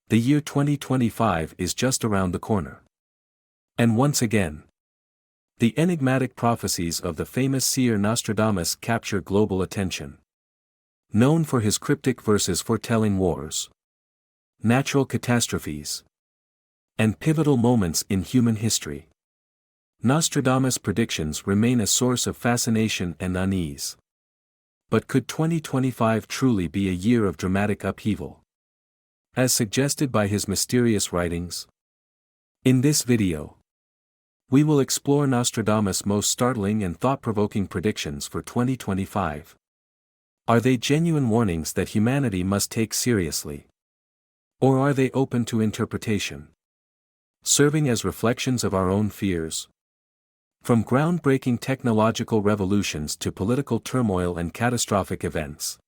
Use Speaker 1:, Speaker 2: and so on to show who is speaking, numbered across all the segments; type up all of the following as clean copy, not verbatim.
Speaker 1: The year 2025 is just around the corner. And once again, the enigmatic prophecies of the famous seer Nostradamus capture global attention. Known for his cryptic verses foretelling wars, natural catastrophes, and pivotal moments in human history, Nostradamus' predictions remain a source of fascination and unease. But could 2025 truly be a year of dramatic upheaval, as suggested by his mysterious writings? In this video, we will explore Nostradamus' most startling and thought-provoking predictions for 2025. Are they genuine warnings that humanity must take seriously? Or are they open to interpretation, serving as reflections of our own fears? From groundbreaking technological revolutions to political turmoil and catastrophic events,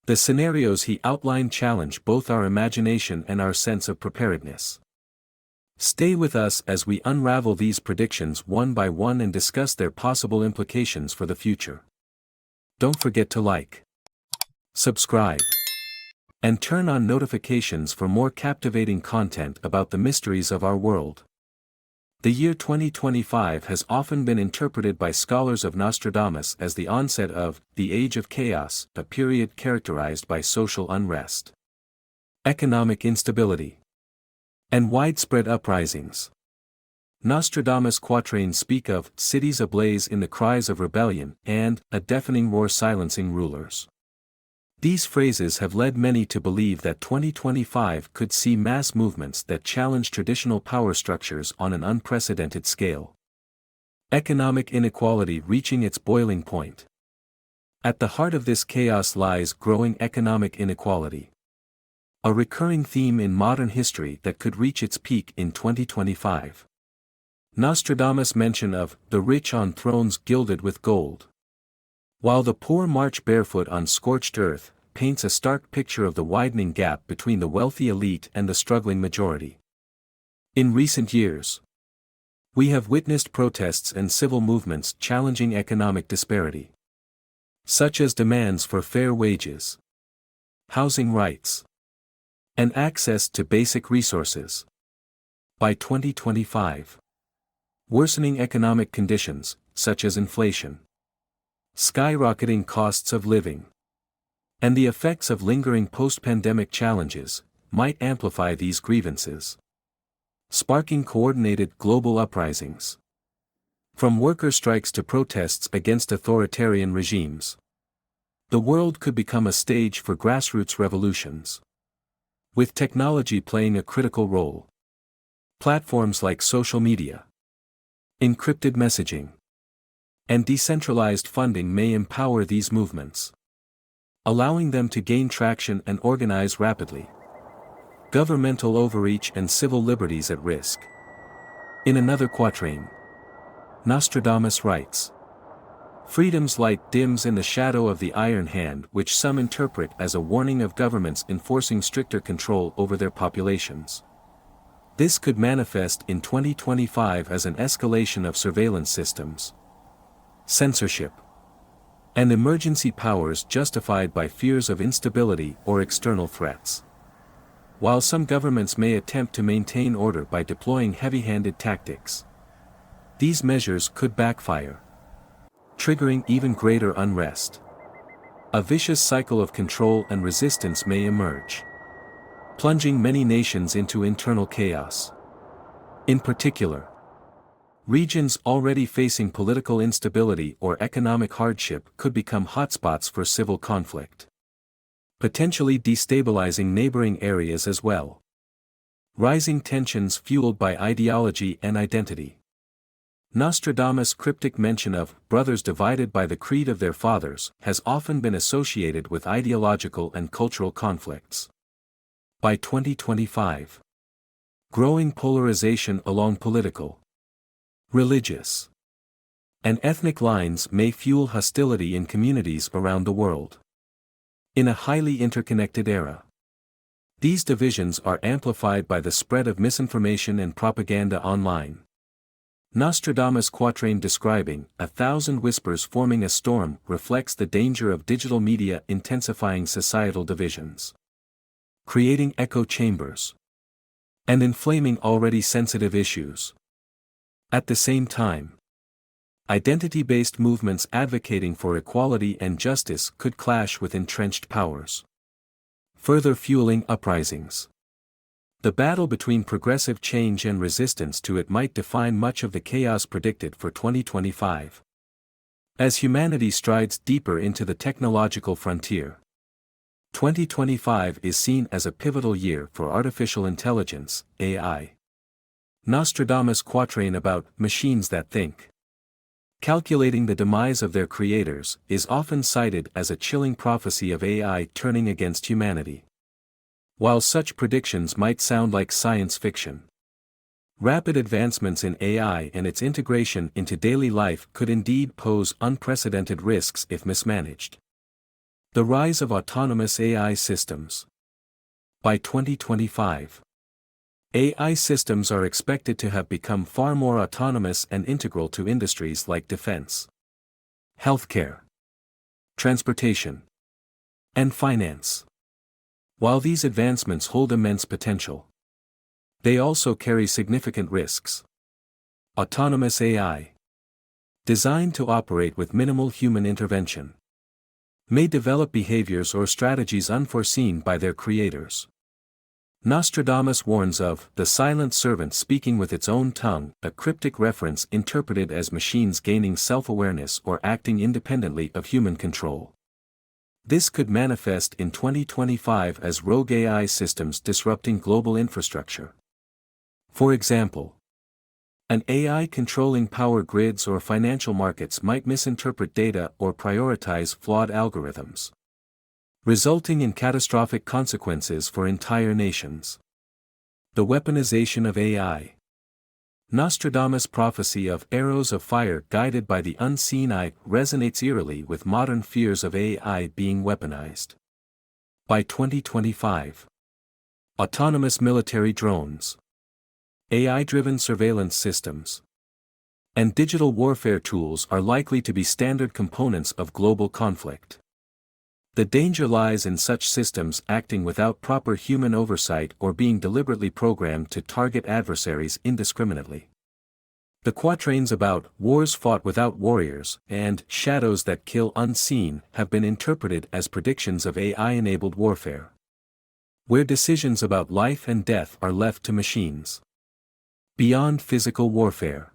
Speaker 1: the scenarios he outlined challenge both our imagination and our sense of preparedness. Stay with us as we unravel these predictions one by one and discuss their possible implications for the future. Don't forget to like, subscribe, and turn on notifications for more captivating content about the mysteries of our world. The year 2025 has often been interpreted by scholars of Nostradamus as the onset of the Age of Chaos, a period characterized by social unrest, economic instability, and widespread uprisings. Nostradamus' quatrains speak of cities ablaze in the cries of rebellion and a deafening roar silencing rulers. These phrases have led many to believe that 2025 could see mass movements that challenge traditional power structures on an unprecedented scale. Economic inequality reaching its boiling point. At the heart of this chaos lies growing economic inequality, a recurring theme in modern history that could reach its peak in 2025. Nostradamus' mention of the rich on thrones gilded with gold, while the poor march barefoot on scorched earth, paints a stark picture of the widening gap between the wealthy elite and the struggling majority. In recent years, we have witnessed protests and civil movements challenging economic disparity, such as demands for fair wages, housing rights, and access to basic resources. By 2025, worsening economic conditions, such as inflation, skyrocketing costs of living, and the effects of lingering post-pandemic challenges, might amplify these grievances, sparking coordinated global uprisings. From worker strikes to protests against authoritarian regimes, the world could become a stage for grassroots revolutions, with technology playing a critical role. Platforms like social media, encrypted messaging, and decentralized funding may empower these movements, allowing them to gain traction and organize rapidly. Governmental overreach and civil liberties at risk. In another quatrain, Nostradamus writes, "Freedom's light dims in the shadow of the iron hand, which some interpret as a warning of governments enforcing stricter control over their populations." This could manifest in 2025 as an escalation of surveillance systems, censorship, and emergency powers justified by fears of instability or external threats. While some governments may attempt to maintain order by deploying heavy-handed tactics, these measures could backfire, triggering even greater unrest. A vicious cycle of control and resistance may emerge, plunging many nations into internal chaos. In particular, regions already facing political instability or economic hardship could become hotspots for civil conflict, potentially destabilizing neighboring areas as well. Rising tensions fueled by ideology and identity. Nostradamus' cryptic mention of brothers divided by the creed of their fathers has often been associated with ideological and cultural conflicts. By 2025, growing polarization along political, religious, and ethnic lines may fuel hostility in communities around the world. In a highly interconnected era, these divisions are amplified by the spread of misinformation and propaganda online. Nostradamus' quatrain describing 1,000 whispers forming a storm reflects the danger of digital media intensifying societal divisions. creating echo chambers, and inflaming already sensitive issues. At the same time, identity-based movements advocating for equality and justice could clash with entrenched powers, further fueling uprisings. The battle between progressive change and resistance to it might define much of the chaos predicted for 2025. As humanity strides deeper into the technological frontier, 2025 is seen as a pivotal year for artificial intelligence, AI. Nostradamus' quatrain about machines that think, calculating the demise of their creators, is often cited as a chilling prophecy of AI turning against humanity. While such predictions might sound like science fiction, rapid advancements in AI and its integration into daily life could indeed pose unprecedented risks if mismanaged. The rise of autonomous AI systems. By 2025, AI systems are expected to have become far more autonomous and integral to industries like defense, healthcare, transportation, and finance. While these advancements hold immense potential, they also carry significant risks. Autonomous AI, designed to operate with minimal human intervention, may develop behaviors or strategies unforeseen by their creators. Nostradamus warns of the silent servant speaking with its own tongue, a cryptic reference interpreted as machines gaining self-awareness or acting independently of human control. This could manifest in 2025 as rogue AI systems disrupting global infrastructure. For example, an AI controlling power grids or financial markets might misinterpret data or prioritize flawed algorithms, resulting in catastrophic consequences for entire nations. The weaponization of AI. Nostradamus' prophecy of arrows of fire guided by the unseen eye resonates eerily with modern fears of AI being weaponized. By 2025, autonomous military drones, AI-driven surveillance systems, and digital warfare tools are likely to be standard components of global conflict. The danger lies in such systems acting without proper human oversight or being deliberately programmed to target adversaries indiscriminately. The quatrains about wars fought without warriors and shadows that kill unseen have been interpreted as predictions of AI-enabled warfare, where decisions about life and death are left to machines. Beyond physical warfare,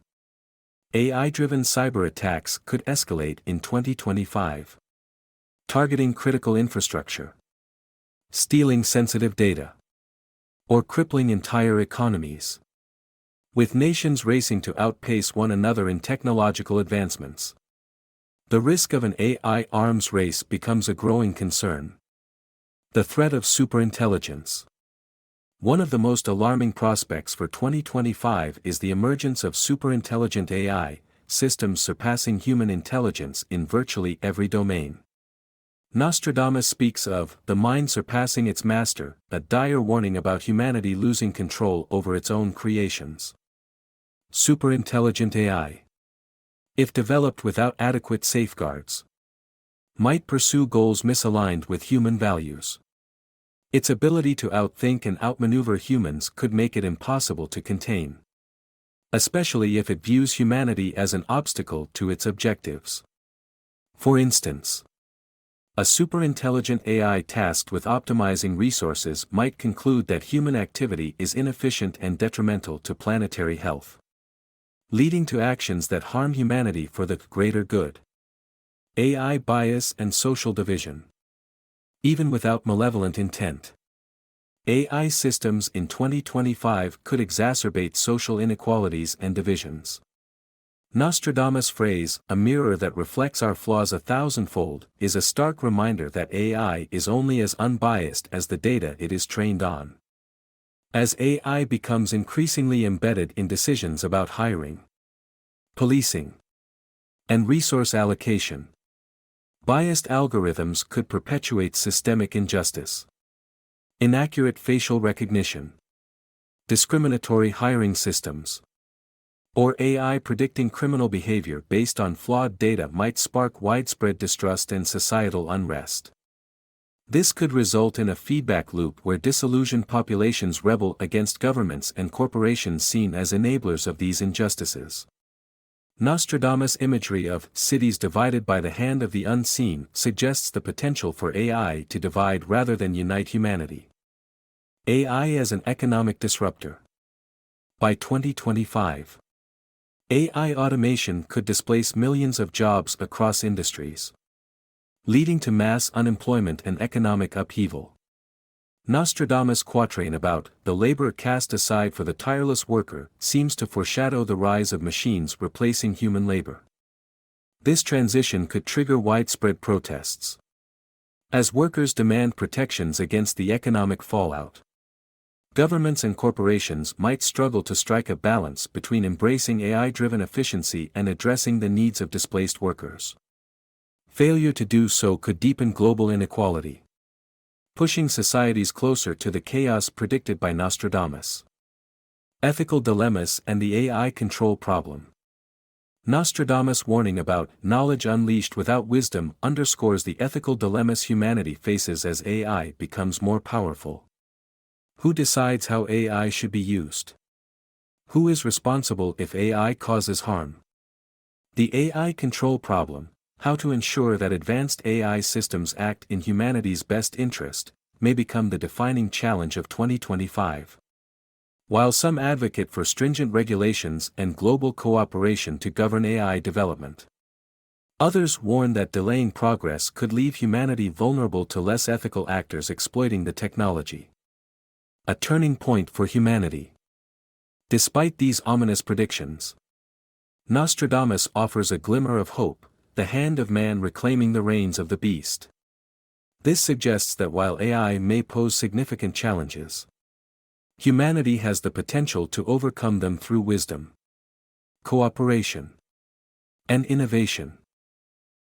Speaker 1: AI-driven cyber attacks could escalate in 2025. Targeting critical infrastructure, stealing sensitive data, or crippling entire economies. With nations racing to outpace one another in technological advancements, the risk of an AI arms race becomes a growing concern. The threat of superintelligence. One of the most alarming prospects for 2025 is the emergence of superintelligent AI, systems surpassing human intelligence in virtually every domain. Nostradamus speaks of the mind surpassing its master, a dire warning about humanity losing control over its own creations. Superintelligent AI, if developed without adequate safeguards, might pursue goals misaligned with human values. Its ability to outthink and outmaneuver humans could make it impossible to contain, especially if it views humanity as an obstacle to its objectives. For instance, a superintelligent AI tasked with optimizing resources might conclude that human activity is inefficient and detrimental to planetary health, leading to actions that harm humanity for the greater good. AI bias and social division. Even without malevolent intent, AI systems in 2025 could exacerbate social inequalities and divisions. Nostradamus' phrase, "a mirror that reflects our flaws 1,000-fold," is a stark reminder that AI is only as unbiased as the data it is trained on. As AI becomes increasingly embedded in decisions about hiring, policing, and resource allocation, biased algorithms could perpetuate systemic injustice. Inaccurate facial recognition, discriminatory hiring systems, or AI predicting criminal behavior based on flawed data might spark widespread distrust and societal unrest. This could result in a feedback loop where disillusioned populations rebel against governments and corporations seen as enablers of these injustices. Nostradamus' imagery of cities divided by the hand of the unseen suggests the potential for AI to divide rather than unite humanity. AI as an economic disruptor. By 2025, AI automation could displace millions of jobs across industries, leading to mass unemployment and economic upheaval. Nostradamus' quatrain about the labor cast aside for the tireless worker seems to foreshadow the rise of machines replacing human labor. This transition could trigger widespread protests, as workers demand protections against the economic fallout. Governments and corporations might struggle to strike a balance between embracing AI-driven efficiency and addressing the needs of displaced workers. Failure to do so could deepen global inequality, pushing societies closer to the chaos predicted by Nostradamus. Ethical dilemmas and the AI control problem. Nostradamus' warning about knowledge unleashed without wisdom underscores the ethical dilemmas humanity faces as AI becomes more powerful. Who decides how AI should be used? Who is responsible if AI causes harm? The AI control problem, how to ensure that advanced AI systems act in humanity's best interest, may become the defining challenge of 2025. While some advocate for stringent regulations and global cooperation to govern AI development, others warn that delaying progress could leave humanity vulnerable to less ethical actors exploiting the technology. A turning point for humanity. Despite these ominous predictions, Nostradamus offers a glimmer of hope, the hand of man reclaiming the reins of the beast. This suggests that while AI may pose significant challenges, humanity has the potential to overcome them through wisdom, cooperation, and innovation.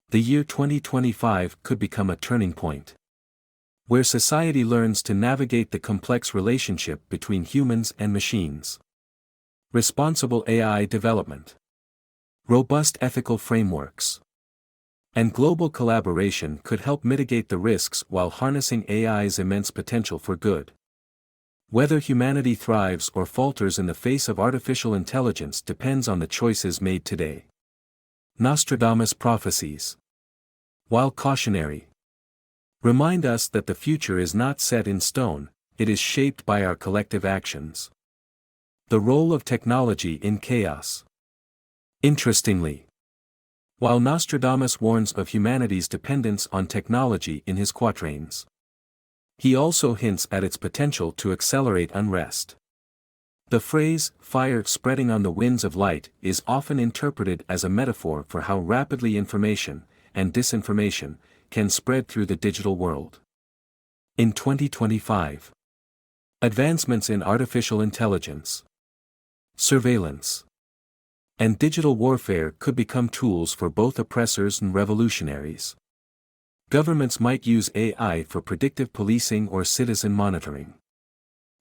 Speaker 1: The year 2025 could become a turning point, where society learns to navigate the complex relationship between humans and machines. Responsible AI development, robust ethical frameworks, and global collaboration could help mitigate the risks while harnessing AI's immense potential for good. Whether humanity thrives or falters in the face of artificial intelligence depends on the choices made today. Nostradamus' prophecies, while cautionary, remind us that the future is not set in stone, it is shaped by our collective actions. The role of technology in chaos. Interestingly, while Nostradamus warns of humanity's dependence on technology in his quatrains, he also hints at its potential to accelerate unrest. The phrase, "fire spreading on the winds of light," is often interpreted as a metaphor for how rapidly information, and disinformation, can spread through the digital world. In 2025, advancements in artificial intelligence, surveillance, and digital warfare could become tools for both oppressors and revolutionaries. Governments might use AI for predictive policing or citizen monitoring,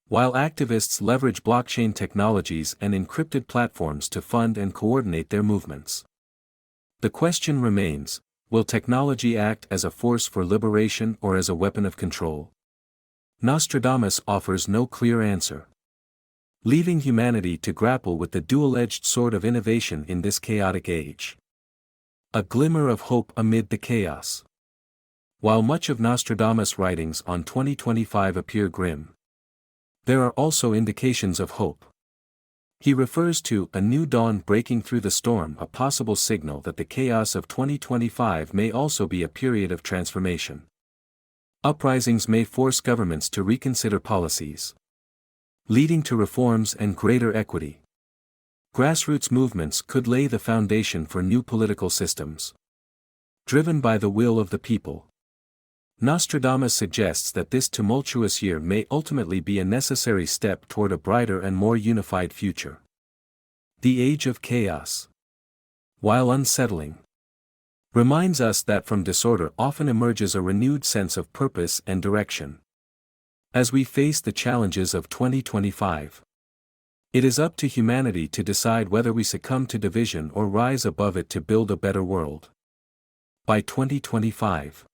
Speaker 1: while activists leverage blockchain technologies and encrypted platforms to fund and coordinate their movements. The question remains, will technology act as a force for liberation or as a weapon of control? Nostradamus offers no clear answer, leaving humanity to grapple with the dual-edged sword of innovation in this chaotic age. A glimmer of hope amid the chaos. While much of Nostradamus' writings on 2025 appear grim, there are also indications of hope. He refers to a new dawn breaking through the storm, a possible signal that the chaos of 2025 may also be a period of transformation. Uprisings may force governments to reconsider policies, leading to reforms and greater equity. Grassroots movements could lay the foundation for new political systems, driven by the will of the people. Nostradamus suggests that this tumultuous year may ultimately be a necessary step toward a brighter and more unified future. The age of chaos, while unsettling, reminds us that from disorder often emerges a renewed sense of purpose and direction. As we face the challenges of 2025, it is up to humanity to decide whether we succumb to division or rise above it to build a better world. By 2025,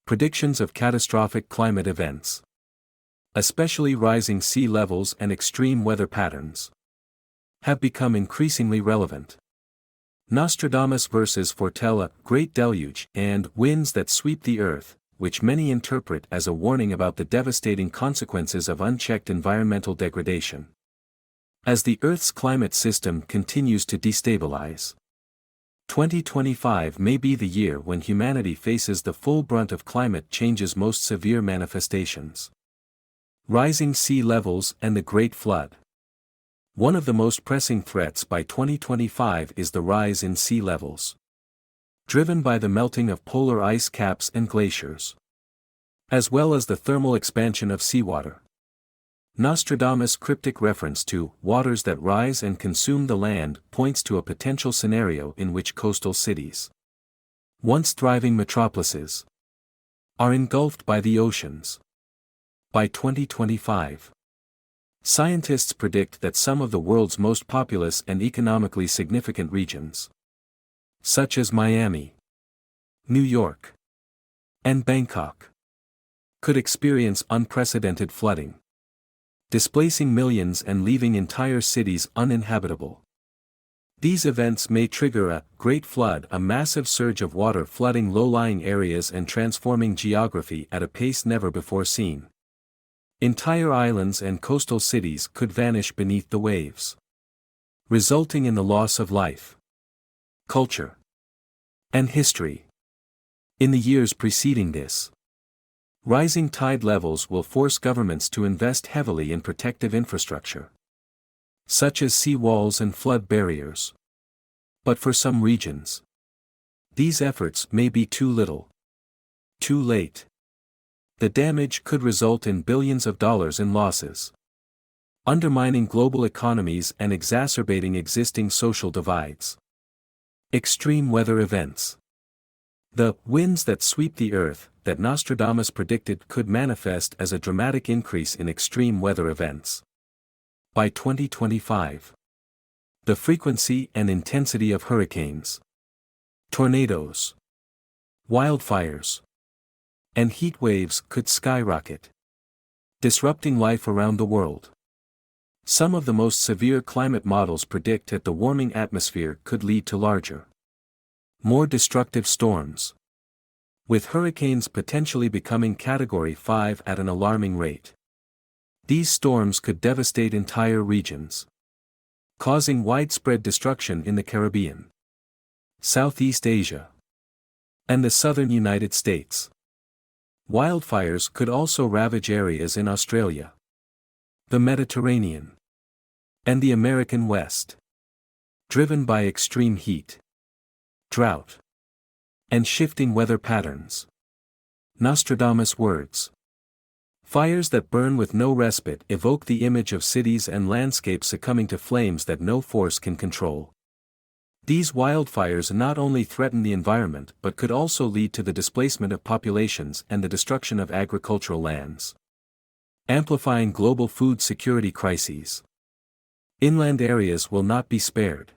Speaker 1: Predictions of catastrophic climate events, especially rising sea levels and extreme weather patterns, have become increasingly relevant. Nostradamus' verses foretell a great deluge and winds that sweep the earth, which many interpret as a warning about the devastating consequences of unchecked environmental degradation. As the Earth's climate system continues to destabilize, 2025 may be the year when humanity faces the full brunt of climate change's most severe manifestations. Rising sea levels and the Great Flood. One of the most pressing threats by 2025 is the rise in sea levels, driven by the melting of polar ice caps and glaciers, as well as the thermal expansion of seawater. Nostradamus' cryptic reference to waters that rise and consume the land points to a potential scenario in which coastal cities, once thriving metropolises, are engulfed by the oceans. By 2025, scientists predict that some of the world's most populous and economically significant regions, such as Miami, New York, and Bangkok, could experience unprecedented flooding, displacing millions and leaving entire cities uninhabitable. These events may trigger a great flood, a massive surge of water flooding low-lying areas and transforming geography at a pace never before seen. Entire islands and coastal cities could vanish beneath the waves, resulting in the loss of life, culture, and history. In the years preceding this, rising tide levels will force governments to invest heavily in protective infrastructure, such as seawalls and flood barriers. But for some regions, these efforts may be too little, too late. The damage could result in billions of dollars in losses, undermining global economies and exacerbating existing social divides. Extreme weather events. The winds that sweep the earth that Nostradamus predicted could manifest as a dramatic increase in extreme weather events. By 2025, the frequency and intensity of hurricanes, tornadoes, wildfires, and heat waves could skyrocket, disrupting life around the world. Some of the most severe climate models predict that the warming atmosphere could lead to larger, more destructive storms, with hurricanes potentially becoming Category 5 at an alarming rate. These storms could devastate entire regions, causing widespread destruction in the Caribbean, Southeast Asia, and the southern United States. Wildfires could also ravage areas in Australia, the Mediterranean, and the American West, driven by extreme heat, drought, and shifting weather patterns. Nostradamus' words. Fires that burn with no respite evoke the image of cities and landscapes succumbing to flames that no force can control. These wildfires not only threaten the environment but could also lead to the displacement of populations and the destruction of agricultural lands, amplifying global food security crises. Inland areas will not be spared,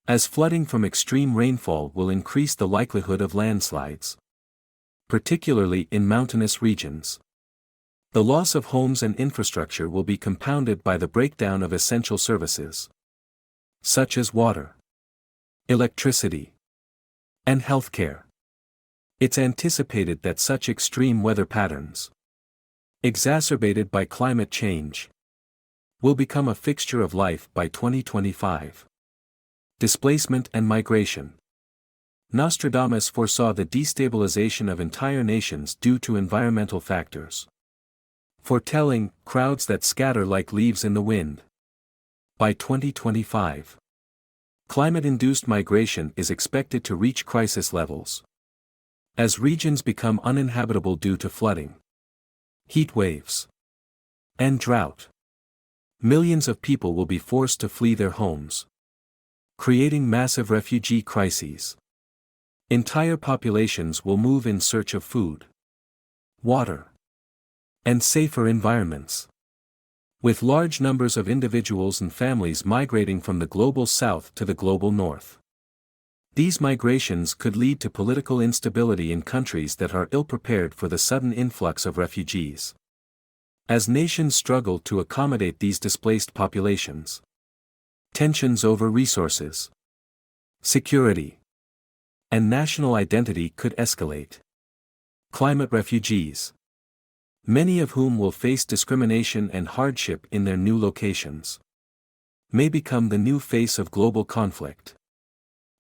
Speaker 1: as flooding from extreme rainfall will increase the likelihood of landslides, particularly in mountainous regions. The loss of homes and infrastructure will be compounded by the breakdown of essential services, such as water, electricity, and healthcare. It's anticipated that such extreme weather patterns, exacerbated by climate change, will become a fixture of life by 2025. Displacement and migration. Nostradamus foresaw the destabilization of entire nations due to environmental factors, foretelling crowds that scatter like leaves in the wind. By 2025, climate-induced migration is expected to reach crisis levels, as regions become uninhabitable due to flooding, heat waves, and drought. Millions of people will be forced to flee their homes, creating massive refugee crises. Entire populations will move in search of food, water, and safer environments, with large numbers of individuals and families migrating from the global south to the global north. These migrations could lead to political instability in countries that are ill-prepared for the sudden influx of refugees. As nations struggle to accommodate these displaced populations, tensions over resources, security, and national identity could escalate. Climate refugees, many of whom will face discrimination and hardship in their new locations, may become the new face of global conflict.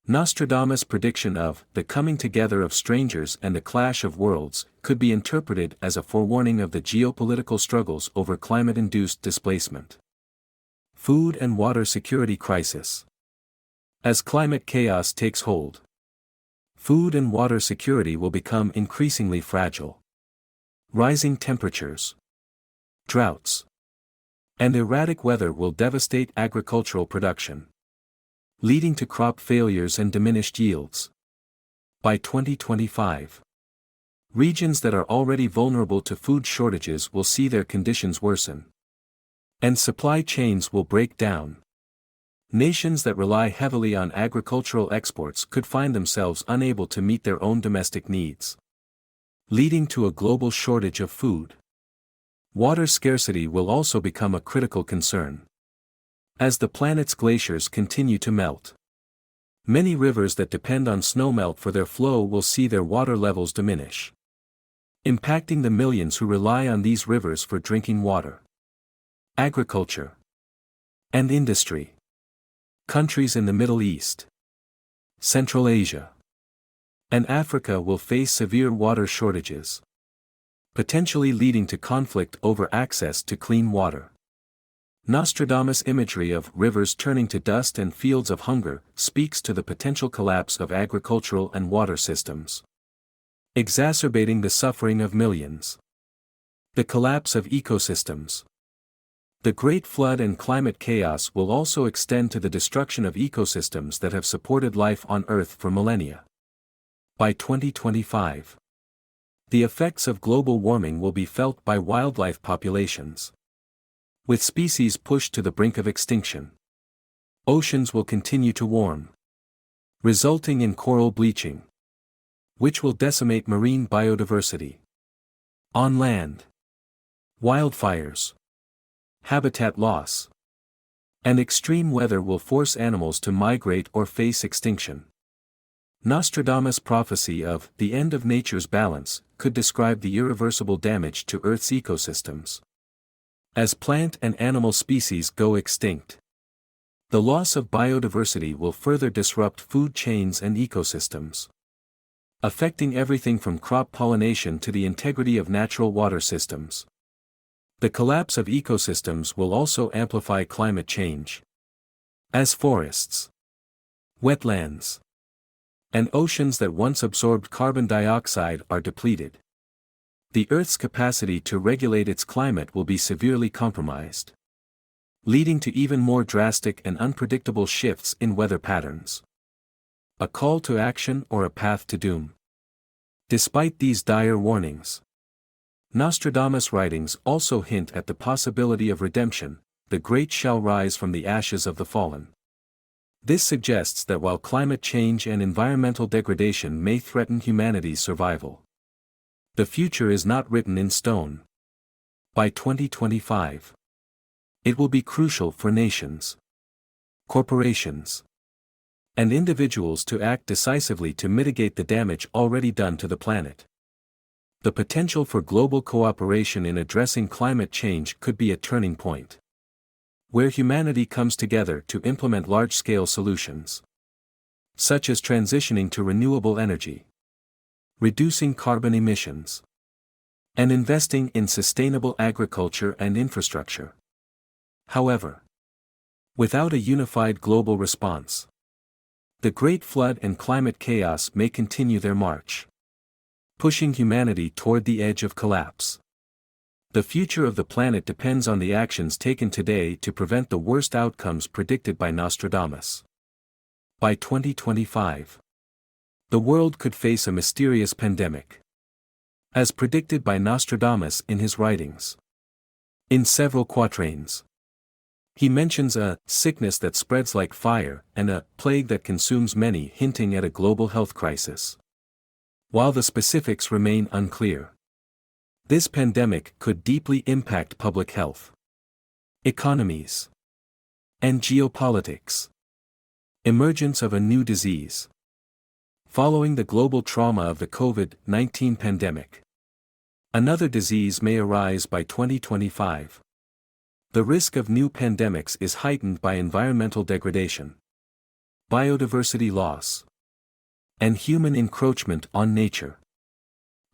Speaker 1: Nostradamus' prediction of the coming together of strangers and the clash of worlds could be interpreted as a forewarning of the geopolitical struggles over climate-induced displacement. Food and water security crisis. As climate chaos takes hold, food and water security will become increasingly fragile. Rising temperatures, droughts, and erratic weather will devastate agricultural production, leading to crop failures and diminished yields. By 2025, regions that are already vulnerable to food shortages will see their conditions worsen, and supply chains will break down. Nations that rely heavily on agricultural exports could find themselves unable to meet their own domestic needs, leading to a global shortage of food. Water scarcity will also become a critical concern. As the planet's glaciers continue to melt, many rivers that depend on snowmelt for their flow will see their water levels diminish, impacting the millions who rely on these rivers for drinking water. Agriculture and industry. Countries in the Middle East, Central Asia, and Africa will face severe water shortages, potentially leading to conflict over access to clean water. Nostradamus' imagery of rivers turning to dust and fields of hunger speaks to the potential collapse of agricultural and water systems, exacerbating the suffering of millions. The collapse of ecosystems. The Great Flood and climate chaos will also extend to the destruction of ecosystems that have supported life on Earth for millennia. By 2025, the effects of global warming will be felt by wildlife populations, with species pushed to the brink of extinction. Oceans will continue to warm, resulting in coral bleaching, which will decimate marine biodiversity. On land, wildfires, habitat loss, and extreme weather will force animals to migrate or face extinction. Nostradamus' prophecy of the end of nature's balance could describe the irreversible damage to Earth's ecosystems, as plant and animal species go extinct. The loss of biodiversity will further disrupt food chains and ecosystems, affecting everything from crop pollination to the integrity of natural water systems. The collapse of ecosystems will also amplify climate change, as forests, wetlands, and oceans that once absorbed carbon dioxide are depleted. The Earth's capacity to regulate its climate will be severely compromised, leading to even more drastic and unpredictable shifts in weather patterns. A call to action or a path to doom. Despite these dire warnings, Nostradamus' writings also hint at the possibility of redemption. The great shall rise from the ashes of the fallen. This suggests that while climate change and environmental degradation may threaten humanity's survival, the future is not written in stone. By 2025, it will be crucial for nations, corporations, and individuals to act decisively to mitigate the damage already done to the planet. The potential for global cooperation in addressing climate change could be a turning point, where humanity comes together to implement large-scale solutions, such as transitioning to renewable energy, reducing carbon emissions, and investing in sustainable agriculture and infrastructure. However, without a unified global response, the Great Flood and climate chaos may continue their march, pushing humanity toward the edge of collapse. The future of the planet depends on the actions taken today to prevent the worst outcomes predicted by Nostradamus. By 2025, the world could face a mysterious pandemic, as predicted by Nostradamus in his writings. In several quatrains, He mentions a sickness that spreads like fire and a plague that consumes many, hinting at a global health crisis. While the specifics remain unclear, this pandemic could deeply impact public health, economies, and geopolitics. Emergence of a new disease. Following the global trauma of the COVID-19 pandemic, another disease may arise by 2025. The risk of new pandemics is heightened by environmental degradation, biodiversity loss, and human encroachment on nature.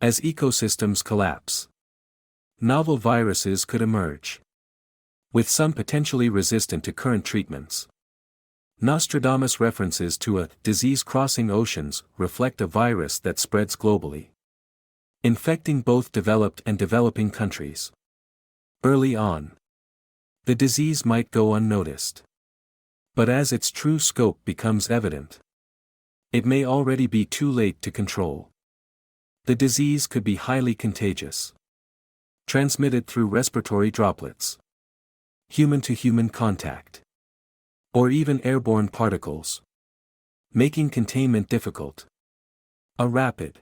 Speaker 1: As ecosystems collapse, novel viruses could emerge, with some potentially resistant to current treatments. Nostradamus' references to a disease crossing oceans reflect a virus that spreads globally, infecting both developed and developing countries. Early on, the disease might go unnoticed. But as its true scope becomes evident, it may already be too late to control. The disease could be highly contagious, transmitted through respiratory droplets, human-to-human contact, or even airborne particles, making containment difficult. A rapid,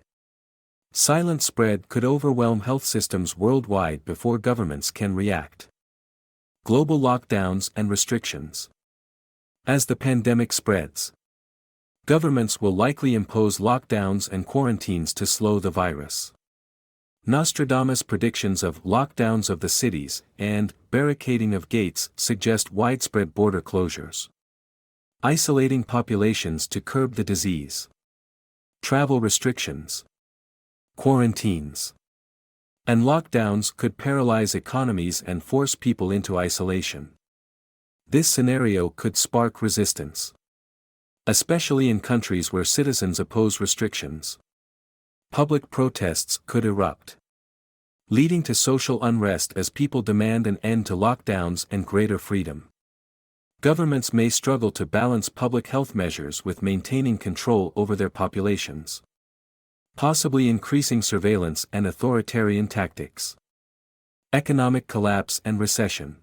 Speaker 1: silent spread could overwhelm health systems worldwide before governments can react. Global lockdowns and restrictions. As the pandemic spreads, governments will likely impose lockdowns and quarantines to slow the virus. Nostradamus' predictions of lockdowns of the cities and barricading of gates suggest widespread border closures, isolating populations to curb the disease. Travel restrictions, quarantines, and lockdowns could paralyze economies and force people into isolation. This scenario could spark resistance, especially in countries where citizens oppose restrictions. Public protests could erupt, leading to social unrest as people demand an end to lockdowns and greater freedom. Governments may struggle to balance public health measures with maintaining control over their populations, possibly increasing surveillance and authoritarian tactics. Economic collapse and recession.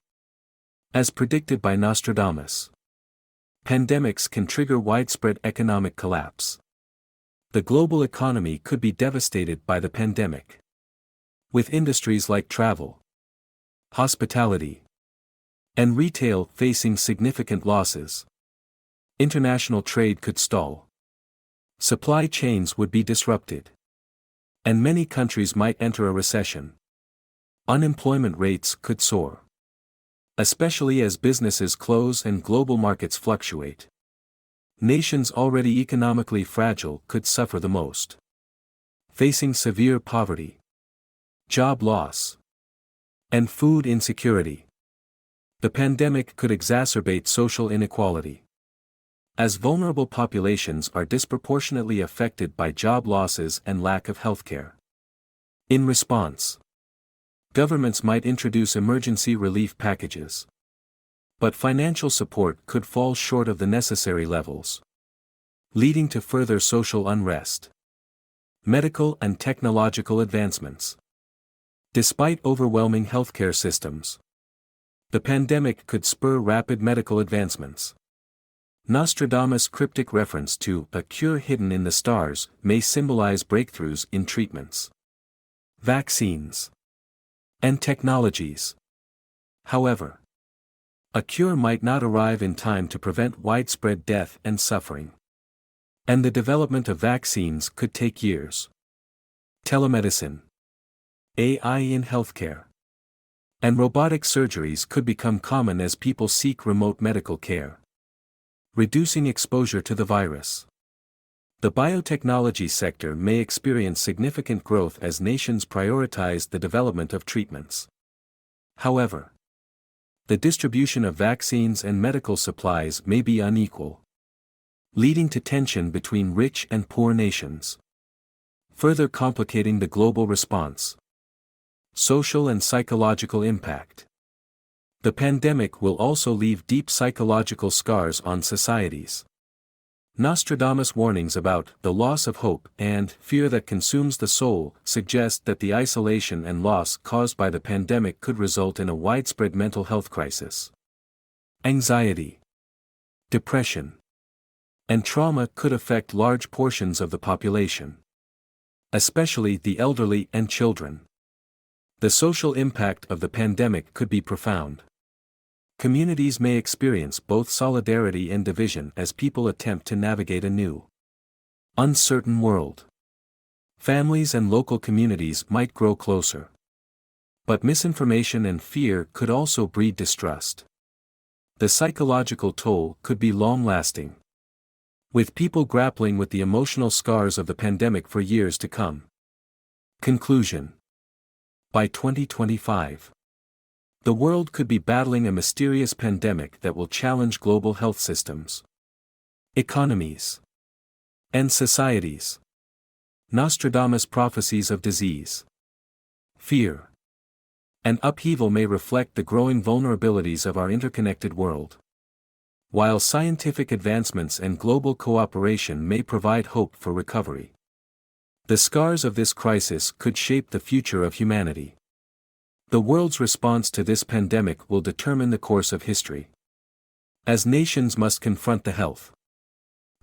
Speaker 1: As predicted by Nostradamus, pandemics can trigger widespread economic collapse. The global economy could be devastated by the pandemic, with industries like travel, hospitality, and retail facing significant losses. International trade could stall. Supply chains would be disrupted, and many countries might enter a recession. Unemployment rates could soar, especially as businesses close and global markets fluctuate. Nations already economically fragile could suffer the most, facing severe poverty, job loss, and food insecurity. The pandemic could exacerbate social inequality, as vulnerable populations are disproportionately affected by job losses and lack of healthcare. In response, governments might introduce emergency relief packages, but financial support could fall short of the necessary levels, leading to further social unrest. Medical and technological advancements. Despite overwhelming healthcare systems, the pandemic could spur rapid medical advancements. Nostradamus' cryptic reference to a cure hidden in the stars may symbolize breakthroughs in treatments, vaccines, and technologies. However, a cure might not arrive in time to prevent widespread death and suffering, and the development of vaccines could take years. Telemedicine, AI in healthcare, and robotic surgeries could become common as people seek remote medical care, reducing exposure to the virus. The biotechnology sector may experience significant growth as nations prioritize the development of treatments. However, the distribution of vaccines and medical supplies may be unequal, leading to tension between rich and poor nations, further complicating the global response. Social and psychological impact. The pandemic will also leave deep psychological scars on societies. Nostradamus' warnings about the loss of hope and fear that consumes the soul suggest that the isolation and loss caused by the pandemic could result in a widespread mental health crisis. Anxiety, depression, and trauma could affect large portions of the population, especially the elderly and children. The social impact of the pandemic could be profound. Communities may experience both solidarity and division as people attempt to navigate a new, uncertain world. Families and local communities might grow closer. But misinformation and fear could also breed distrust. The psychological toll could be long-lasting, with people grappling with the emotional scars of the pandemic for years to come. Conclusion. By 2025, the world could be battling a mysterious pandemic that will challenge global health systems, economies, and societies. Nostradamus' prophecies of disease, fear, and upheaval may reflect the growing vulnerabilities of our interconnected world. While scientific advancements and global cooperation may provide hope for recovery, the scars of this crisis could shape the future of humanity. The world's response to this pandemic will determine the course of history, as nations must confront the health,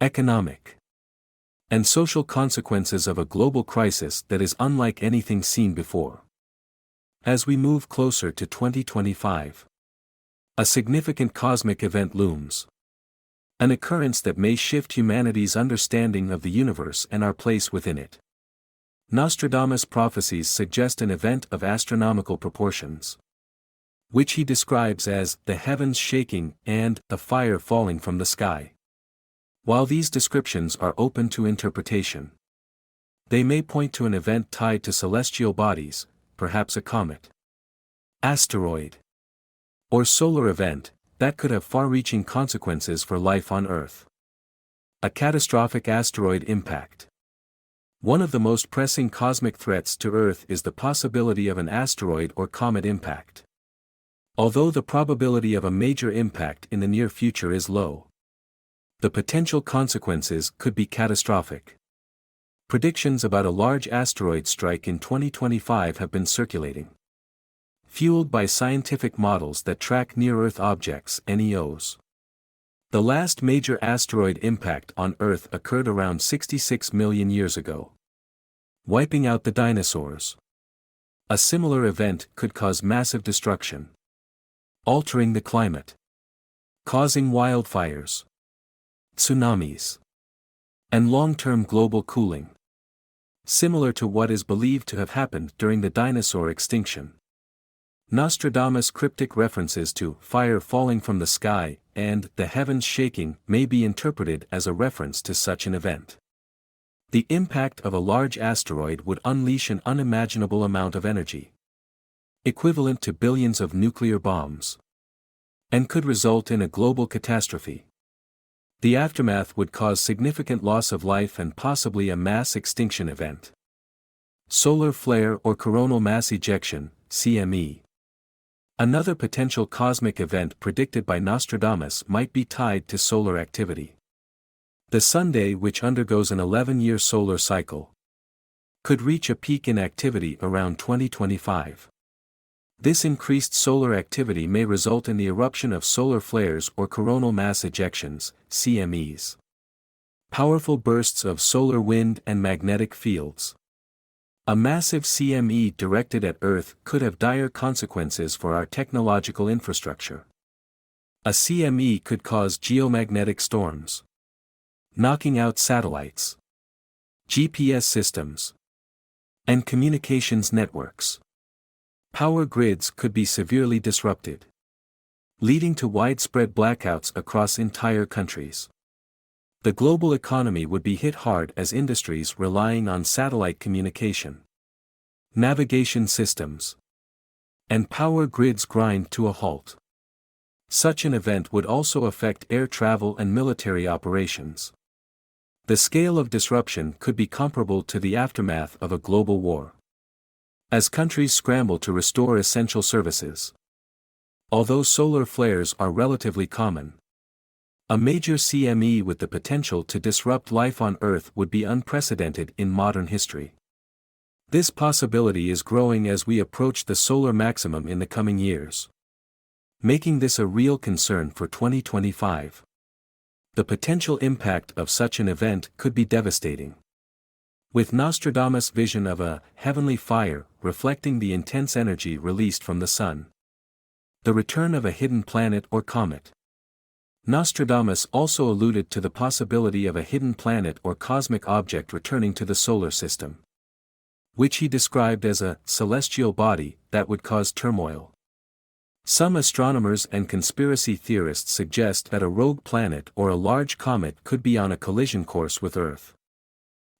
Speaker 1: economic, and social consequences of a global crisis that is unlike anything seen before. As we move closer to 2025, a significant cosmic event looms. An occurrence that may shift humanity's understanding of the universe and our place within it. Nostradamus' prophecies suggest an event of astronomical proportions, which he describes as the heavens shaking and the fire falling from the sky. While these descriptions are open to interpretation, they may point to an event tied to celestial bodies, perhaps a comet, asteroid, or solar event, that could have far-reaching consequences for life on Earth. A catastrophic asteroid impact. One of the most pressing cosmic threats to Earth is the possibility of an asteroid or comet impact. Although the probability of a major impact in the near future is low, the potential consequences could be catastrophic. Predictions about a large asteroid strike in 2025 have been circulating, fueled by scientific models that track near-Earth objects (NEOs). The last major asteroid impact on Earth occurred around 66 million years ago, wiping out the dinosaurs. A similar event could cause massive destruction, altering the climate, causing wildfires, tsunamis, and long-term global cooling, similar to what is believed to have happened during the dinosaur extinction. Nostradamus' cryptic references to fire falling from the sky and the heavens shaking may be interpreted as a reference to such an event. The impact of a large asteroid would unleash an unimaginable amount of energy, equivalent to billions of nuclear bombs, and could result in a global catastrophe. The aftermath would cause significant loss of life and possibly a mass extinction event. Solar flare or coronal mass ejection, CME. Another potential cosmic event predicted by Nostradamus might be tied to solar activity. The Sunday, which undergoes an 11-year solar cycle, could reach a peak in activity around 2025. This increased solar activity may result in the eruption of solar flares or coronal mass ejections, CMEs. Powerful bursts of solar wind and magnetic fields. A massive CME directed at Earth could have dire consequences for our technological infrastructure. A CME could cause geomagnetic storms, knocking out satellites, GPS systems, and communications networks. Power grids could be severely disrupted, leading to widespread blackouts across entire countries. The global economy would be hit hard as industries relying on satellite communication, navigation systems, and power grids grind to a halt. Such an event would also affect air travel and military operations. The scale of disruption could be comparable to the aftermath of a global war, as countries scramble to restore essential services. Although solar flares are relatively common, a major CME with the potential to disrupt life on Earth would be unprecedented in modern history. This possibility is growing as we approach the solar maximum in the coming years. making this a real concern for 2025. The potential impact of such an event could be devastating. With Nostradamus' vision of a heavenly fire reflecting the intense energy released from the sun, the return of a hidden planet or comet. Nostradamus also alluded to the possibility of a hidden planet or cosmic object returning to the solar system, which he described as a celestial body that would cause turmoil. Some astronomers and conspiracy theorists suggest that a rogue planet or a large comet could be on a collision course with Earth,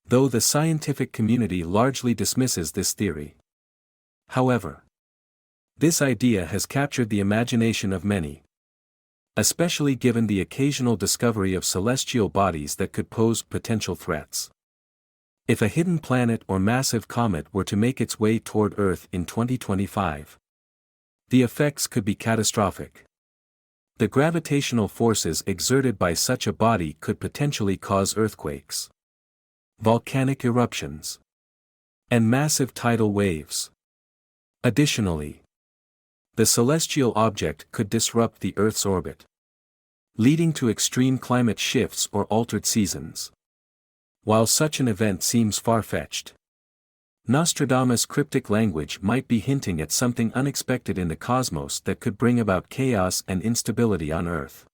Speaker 1: though the scientific community largely dismisses this theory. However, this idea has captured the imagination of many, especially given the occasional discovery of celestial bodies that could pose potential threats. If a hidden planet or massive comet were to make its way toward Earth in 2025, the effects could be catastrophic. The gravitational forces exerted by such a body could potentially cause earthquakes, volcanic eruptions, and massive tidal waves. Additionally, the celestial object could disrupt the Earth's orbit, leading to extreme climate shifts or altered seasons. While such an event seems far-fetched, Nostradamus' cryptic language might be hinting at something unexpected in the cosmos that could bring about chaos and instability on Earth.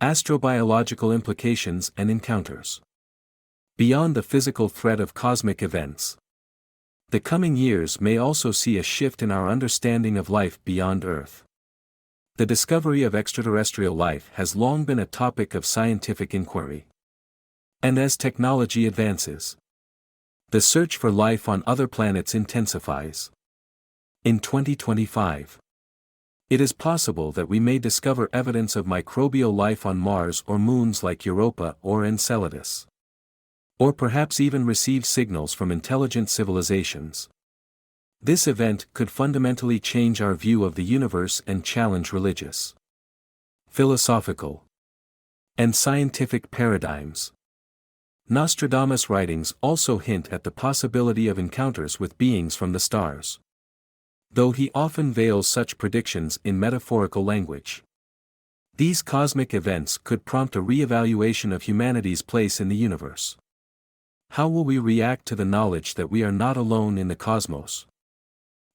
Speaker 1: Astrobiological implications and encounters. Beyond the physical threat of cosmic events, the coming years may also see a shift in our understanding of life beyond Earth. The discovery of extraterrestrial life has long been a topic of scientific inquiry. And as technology advances, the search for life on other planets intensifies. In 2025, it is possible that we may discover evidence of microbial life on Mars or moons like Europa or Enceladus. Or perhaps even receive signals from intelligent civilizations. This event could fundamentally change our view of the universe and challenge religious, philosophical, and scientific paradigms. Nostradamus' writings also hint at the possibility of encounters with beings from the stars, though he often veils such predictions in metaphorical language. These cosmic events could prompt a re-evaluation of humanity's place in the universe. How will we react to the knowledge that we are not alone in the cosmos?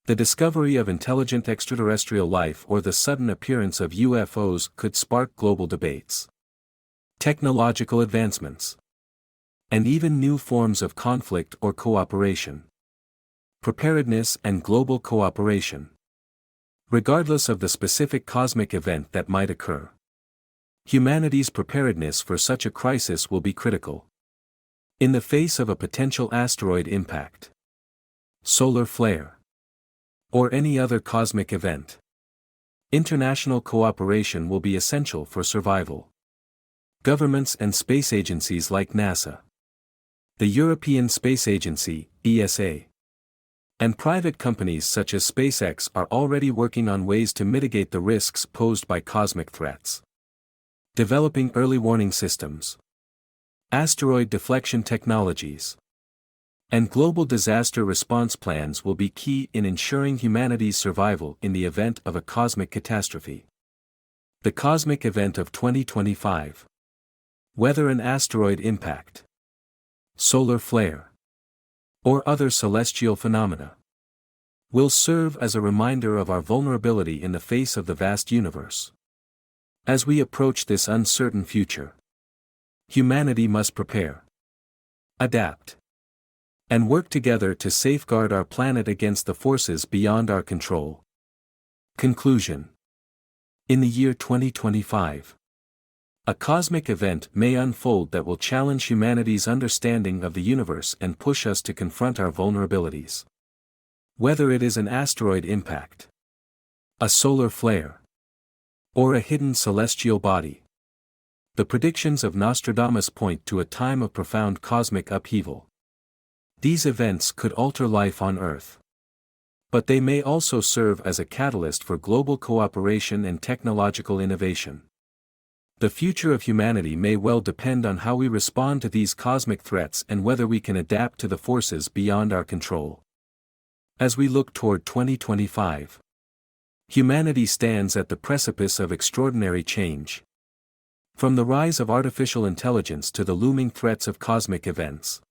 Speaker 1: The discovery of intelligent extraterrestrial life or the sudden appearance of UFOs could spark global debates, technological advancements, and even new forms of conflict or cooperation. Preparedness and global cooperation. Regardless of the specific cosmic event that might occur, humanity's preparedness for such a crisis will be critical. In the face of a potential asteroid impact, solar flare, or any other cosmic event, international cooperation will be essential for survival. Governments and space agencies like NASA, the European Space Agency, ESA, and private companies such as SpaceX are already working on ways to mitigate the risks posed by cosmic threats. Developing early warning systems, asteroid deflection technologies, and global disaster response plans will be key in ensuring humanity's survival in the event of a cosmic catastrophe. The cosmic event of 2025. Whether an asteroid impact, solar flare, or other celestial phenomena, will serve as a reminder of our vulnerability in the face of the vast universe. As we approach this uncertain future, humanity must prepare, adapt, and work together to safeguard our planet against the forces beyond our control. Conclusion. In the year 2025, a cosmic event may unfold that will challenge humanity's understanding of the universe and push us to confront our vulnerabilities. Whether it is an asteroid impact, a solar flare, or a hidden celestial body, the predictions of Nostradamus point to a time of profound cosmic upheaval. These events could alter life on Earth, but they may also serve as a catalyst for global cooperation and technological innovation. The future of humanity may well depend on how we respond to these cosmic threats and whether we can adapt to the forces beyond our control. As we look toward 2025, Humanity stands at the precipice of extraordinary change. From the rise of artificial intelligence to the looming threats of cosmic events.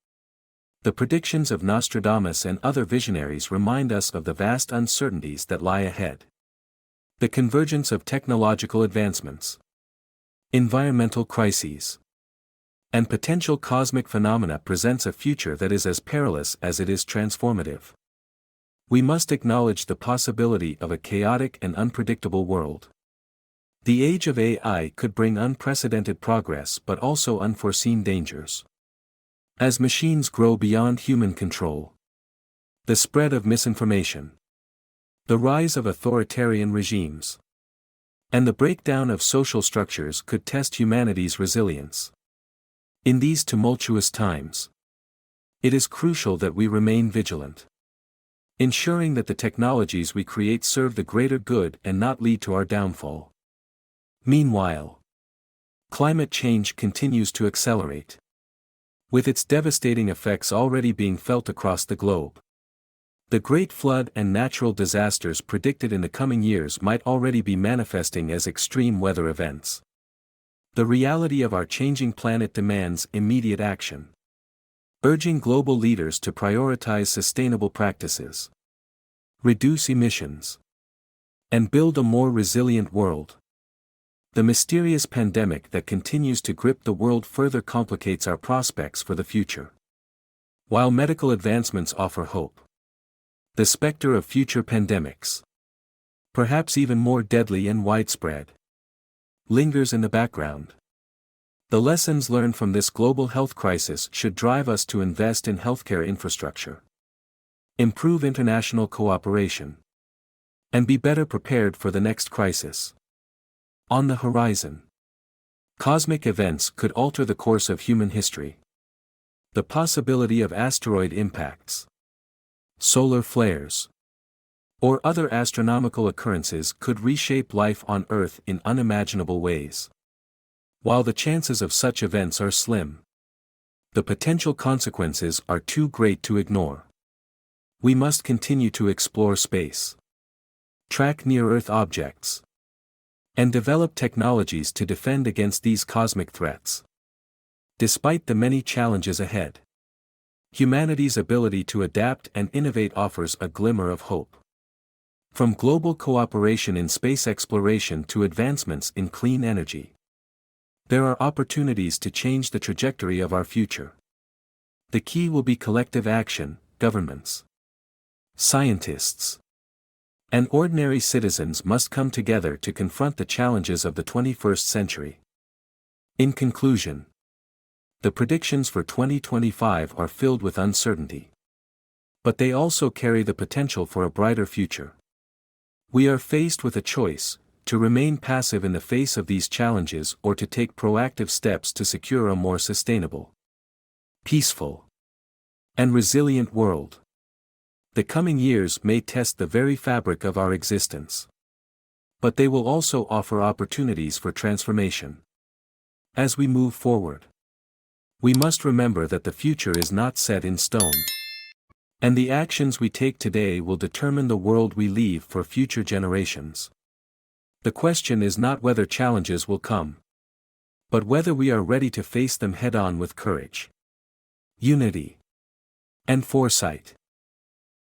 Speaker 1: The predictions of Nostradamus and other visionaries remind us of the vast uncertainties that lie ahead. The convergence of technological advancements, environmental crises, and potential cosmic phenomena presents a future that is as perilous as it is transformative. We must acknowledge the possibility of a chaotic and unpredictable world. The age of AI could bring unprecedented progress but also unforeseen dangers. As machines grow beyond human control, the spread of misinformation, the rise of authoritarian regimes, and the breakdown of social structures could test humanity's resilience. In these tumultuous times, it is crucial that we remain vigilant, ensuring that the technologies we create serve the greater good and not lead to our downfall. Meanwhile, climate change continues to accelerate, with its devastating effects already being felt across the globe. The Great Flood and natural disasters predicted in the coming years might already be manifesting as extreme weather events. The reality of our changing planet demands immediate action, urging global leaders to prioritize sustainable practices, reduce emissions, and build a more resilient world. The mysterious pandemic that continues to grip the world further complicates our prospects for the future. While medical advancements offer hope, the specter of future pandemics, perhaps even more deadly and widespread, lingers in the background. The lessons learned from this global health crisis should drive us to invest in healthcare infrastructure, improve international cooperation, and be better prepared for the next crisis. On the horizon, cosmic events could alter the course of human history. The possibility of asteroid impacts, solar flares, or other astronomical occurrences could reshape life on Earth in unimaginable ways. While the chances of such events are slim, the potential consequences are too great to ignore. We must continue to explore space, track near-Earth objects, and develop technologies to defend against these cosmic threats. Despite the many challenges ahead, humanity's ability to adapt and innovate offers a glimmer of hope. From global cooperation in space exploration to advancements in clean energy, there are opportunities to change the trajectory of our future. The key will be collective action. Governments, scientists, and ordinary citizens must come together to confront the challenges of the 21st century. In conclusion, the predictions for 2025 are filled with uncertainty. But they also carry the potential for a brighter future. We are faced with a choice: to remain passive in the face of these challenges or to take proactive steps to secure a more sustainable, peaceful, and resilient world. The coming years may test the very fabric of our existence. But they will also offer opportunities for transformation. As we move forward, we must remember that the future is not set in stone, and the actions we take today will determine the world we leave for future generations. The question is not whether challenges will come, but whether we are ready to face them head-on with courage, unity, and foresight.